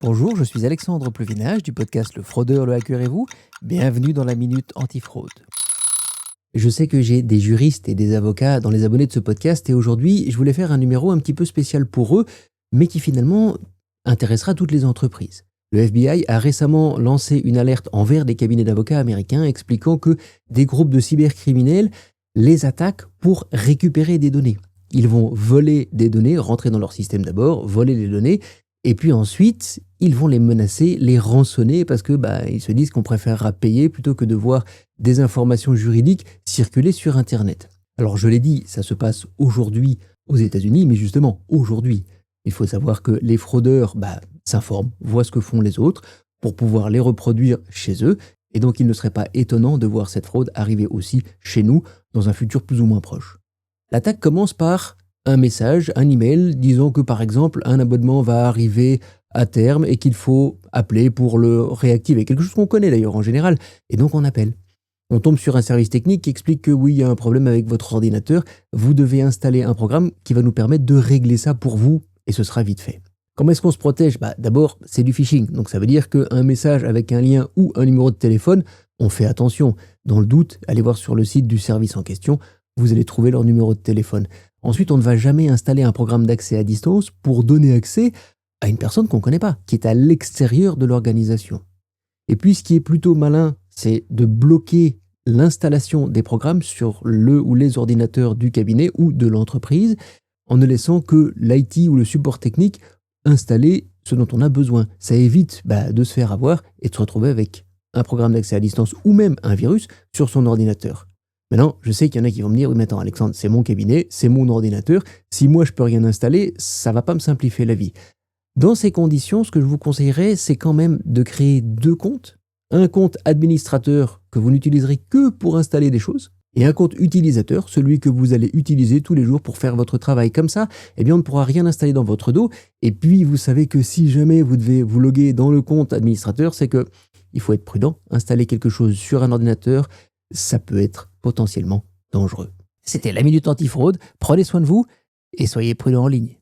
Bonjour, je suis Alexandre Pleuvinage du podcast Le Fraudeur, le hacker et vous. Bienvenue dans la Minute Antifraude. Je sais que j'ai des juristes et des avocats dans les abonnés de ce podcast et aujourd'hui, je voulais faire un numéro un petit peu spécial pour eux, mais qui finalement intéressera toutes les entreprises. Le FBI a récemment lancé une alerte envers des cabinets d'avocats américains expliquant que des groupes de cybercriminels les attaquent pour récupérer des données. Ils vont voler des données, rentrer dans leur système d'abord, voler les données, et puis ensuite, ils vont les menacer, les rançonner parce que ils se disent qu'on préférera payer plutôt que de voir des informations juridiques circuler sur Internet. Alors je l'ai dit, ça se passe aujourd'hui aux États-Unis, mais justement aujourd'hui, il faut savoir que les fraudeurs s'informent, voient ce que font les autres pour pouvoir les reproduire chez eux. Et donc il ne serait pas étonnant de voir cette fraude arriver aussi chez nous dans un futur plus ou moins proche. L'attaque commence par un message, un email, disant que par exemple un abonnement va arriver à terme et qu'il faut appeler pour le réactiver. Quelque chose qu'on connaît d'ailleurs en général. Et donc on appelle. On tombe sur un service technique qui explique que oui, il y a un problème avec votre ordinateur. Vous devez installer un programme qui va nous permettre de régler ça pour vous et ce sera vite fait. Comment est-ce qu'on se protège ? D'abord, c'est du phishing. Donc ça veut dire qu'un message avec un lien ou un numéro de téléphone, on fait attention. Dans le doute, allez voir sur le site du service en question. Vous allez trouver leur numéro de téléphone. Ensuite, on ne va jamais installer un programme d'accès à distance pour donner accès à une personne qu'on ne connaît pas, qui est à l'extérieur de l'organisation. Et puis, ce qui est plutôt malin, c'est de bloquer l'installation des programmes sur le ou les ordinateurs du cabinet ou de l'entreprise en ne laissant que l'IT ou le support technique installer ce dont on a besoin. Ça évite de se faire avoir et de se retrouver avec un programme d'accès à distance ou même un virus sur son ordinateur. Maintenant, je sais qu'il y en a qui vont me dire « Oui, mais attends, Alexandre, c'est mon cabinet, c'est mon ordinateur. Si moi, je ne peux rien installer, ça ne va pas me simplifier la vie. » Dans ces conditions, ce que je vous conseillerais, c'est quand même de créer deux comptes. Un compte administrateur que vous n'utiliserez que pour installer des choses et un compte utilisateur, celui que vous allez utiliser tous les jours pour faire votre travail. Comme ça, on ne pourra rien installer dans votre dos. Et puis, vous savez que si jamais vous devez vous loguer dans le compte administrateur, c'est que il faut être prudent. Installer quelque chose sur un ordinateur, ça peut être potentiellement dangereux. C'était la Minute Antifraude. Prenez soin de vous et soyez prudents en ligne.